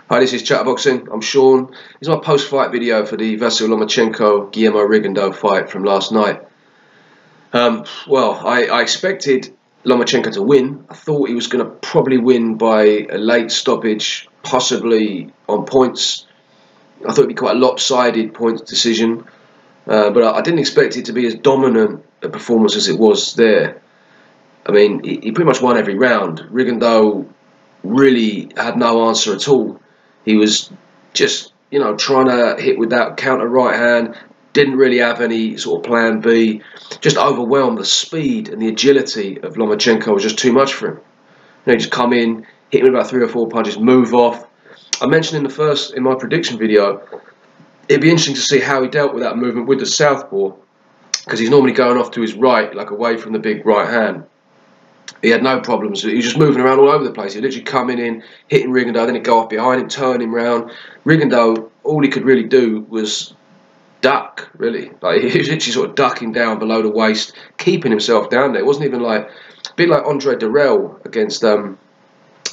Hi, this is Chatterboxing. I'm Sean. This is my post-fight video for the Vasyl Lomachenko Guillermo Rigondeaux fight from last night. I expected Lomachenko to win. I thought he was going to probably win by a late stoppage, possibly on points. I thought it'd be quite a lopsided points decision, but I didn't expect it to be as dominant a performance as it was there. I mean, he pretty much won every round. Rigondeaux really had no answer at all. He was just, trying to hit with that counter right hand. Didn't really have any sort of plan B. Just overwhelmed. The speed and the agility of Lomachenko was just too much for him. He just come in, hit him with about 3 or 4 punches, move off. I mentioned in my prediction video, it'd be interesting to see how he dealt with that movement with the southpaw, because he's normally going off to his right, like away from the big right hand. He had no problems. He was just moving around all over the place. He literally coming in, hitting Rigondeaux, then he'd go off behind him, turn him round. Rigondeaux, all he could really do was duck, really. Like, he was literally sort of ducking down below the waist, keeping himself down there. It wasn't even like, a bit like Andre Durrell against Carl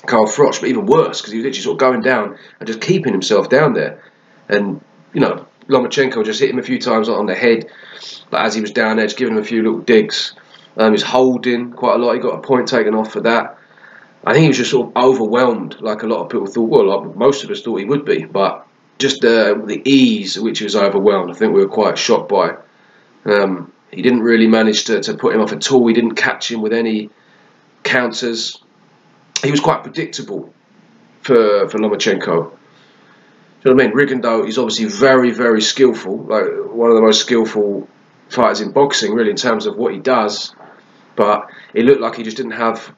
Froch, but even worse, because he was literally sort of going down and just keeping himself down there. And, Lomachenko just hit him a few times on the head, like as he was down there, just giving him a few little digs. He was holding quite a lot. He got a point taken off for that. I think he was just sort of overwhelmed, like a lot of people thought. Well, like most of us thought he would be, but just the ease at which he was overwhelmed, I think we were quite shocked by. He didn't really manage to put him off at all. He didn't catch him with any counters. He was quite predictable for Lomachenko. Do you know what I mean? Rigondeaux is obviously very, very skillful, like one of the most skillful fighters in boxing, really, in terms of what he does. But it looked like he just didn't have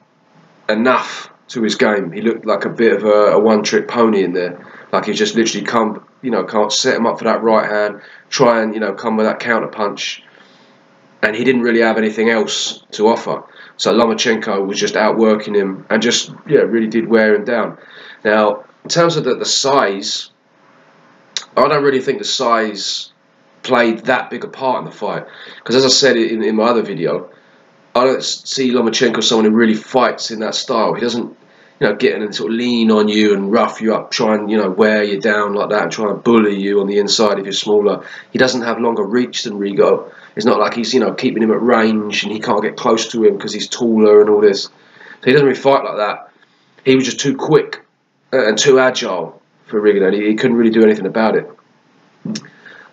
enough to his game. He looked like a bit of a one-trick pony in there. Like he just literally can't set him up for that right hand, try and, come with that counter punch. And he didn't really have anything else to offer. So Lomachenko was just outworking him and just, really did wear him down. Now, in terms of the size, I don't really think the size played that big a part in the fight. Because as I said in my other video, I don't see Lomachenko as someone who really fights in that style. He doesn't, get in and sort of lean on you and rough you up, try and, wear you down like that and try and bully you on the inside if you're smaller. He doesn't have longer reach than Rigo. It's not like he's, keeping him at range and he can't get close to him because he's taller and all this. So he doesn't really fight like that. He was just too quick and too agile for Rigo. He couldn't really do anything about it.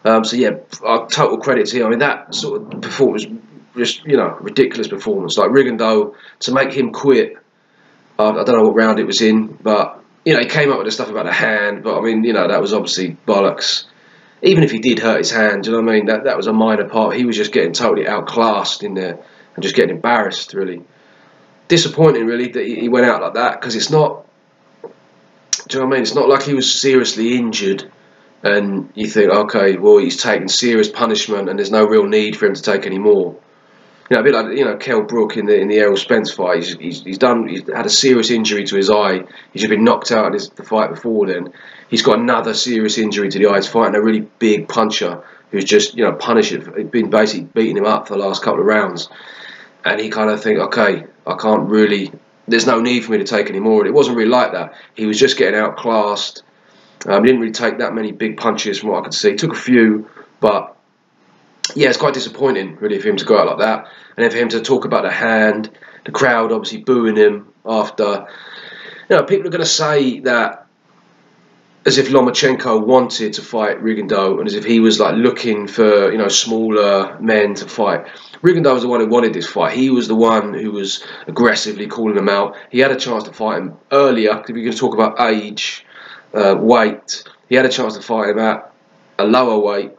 Total credit to him. I mean, that sort of performance, just, ridiculous performance. Like Rigondeaux, to make him quit, I don't know what round it was in, but, he came up with the stuff about the hand, but, I mean, that was obviously bollocks. Even if he did hurt his hand, do you know what I mean? That was a minor part. He was just getting totally outclassed in there and just getting embarrassed, really. Disappointing, really, that he went out like that, because it's not, do you know what I mean? It's not like he was seriously injured and you think, okay, well, he's taken serious punishment and there's no real need for him to take any more. A bit like, Kell Brook in the Errol Spence fight. He's had a serious injury to his eye. He's just been knocked out in the fight before then. He's got another serious injury to the eye. He's fighting a really big puncher who's just, punishing, been basically beating him up for the last couple of rounds. And he kind of think, okay, I can't really, there's no need for me to take any more. And it wasn't really like that. He was just getting outclassed. He didn't really take that many big punches from what I could see. He took a few, but yeah, it's quite disappointing, really, for him to go out like that. And then for him to talk about the hand, the crowd obviously booing him after. People are going to say that as if Lomachenko wanted to fight Rigondeaux and as if he was like looking for, smaller men to fight. Rigondeaux was the one who wanted this fight. He was the one who was aggressively calling him out. He had a chance to fight him earlier. If you're going to talk about age, weight, he had a chance to fight him at a lower weight.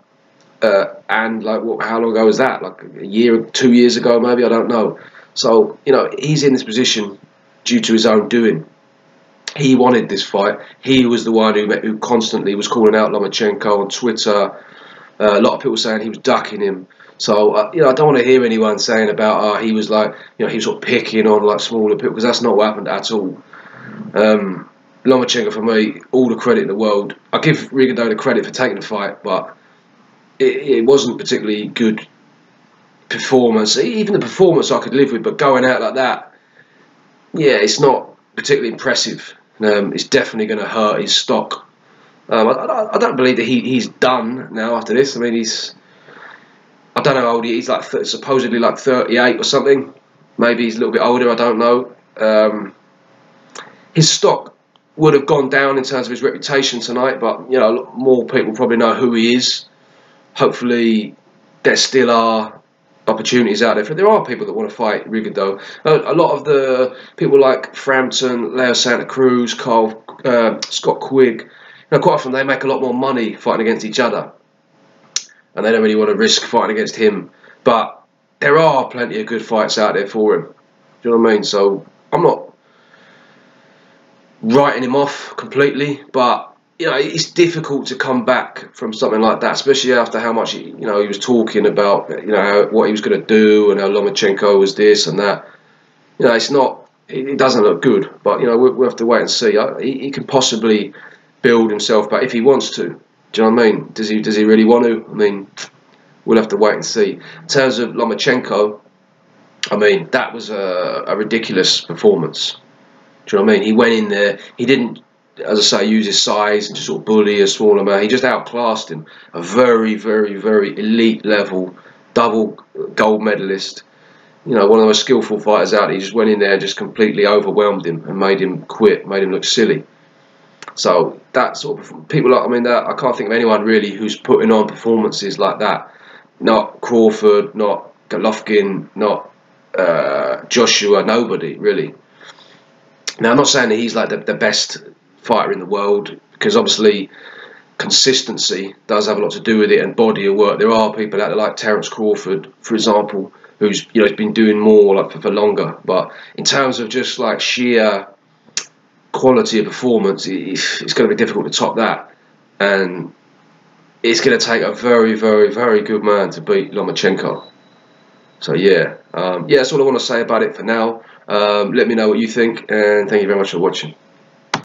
And like, how long ago was that? Like a year, 2 years ago, maybe, I don't know. So, he's in this position due to his own doing. He wanted this fight. He was the one who constantly was calling out Lomachenko on Twitter. A lot of people saying he was ducking him. So, I don't want to hear anyone saying about, he was like, he was sort of picking on like smaller people, because that's not what happened at all. Lomachenko, for me, all the credit in the world. I give Rigondeaux the credit for taking the fight, but it wasn't particularly good performance. Even the performance I could live with, but going out like that, yeah, it's not particularly impressive. It's definitely going to hurt his stock. I don't believe that he's done now after this. I mean, I don't know how old he is. Like supposedly like 38 or something. Maybe he's a little bit older. I don't know. His stock would have gone down in terms of his reputation tonight, but you know, more people probably know who he is. Hopefully, there still are opportunities out there. There are people that want to fight Rigondeaux. A lot of the people like Frampton, Leo Santa Cruz, Scott Quigg, you know, quite often they make a lot more money fighting against each other, and they don't really want to risk fighting against him. But there are plenty of good fights out there for him. Do you know what I mean? So I'm not writing him off completely, but you know, it's difficult to come back from something like that, especially after how much he was talking about, you know, what he was going to do and how Lomachenko was this and that. You know, it's not. It doesn't look good, but you know, we'll have to wait and see. He can possibly build himself back if he wants to. Do you know what I mean? Does he really want to? I mean, we'll have to wait and see. In terms of Lomachenko, I mean, that was a ridiculous performance. Do you know what I mean? He went in there. He didn't, as I say, use his size and just sort of bully a smaller man. He just outclassed him. A very, very, very elite level, double gold medalist. You know, one of the most skillful fighters out. He just went in there and just completely overwhelmed him and made him quit, made him look silly. So that sort of people like, I mean, I can't think of anyone really who's putting on performances like that. Not Crawford, not Golovkin, not Joshua, nobody really. Now, I'm not saying that he's like the best fighter in the world, because obviously consistency does have a lot to do with it, and body of work. There are people out there like Terence Crawford, for example, who's been doing more like for longer. But in terms of just like sheer quality of performance, it's going to be difficult to top that, and it's going to take a very, very, very good man to beat Lomachenko. So yeah, that's all I want to say about it for now. Let me know what you think, and thank you very much for watching.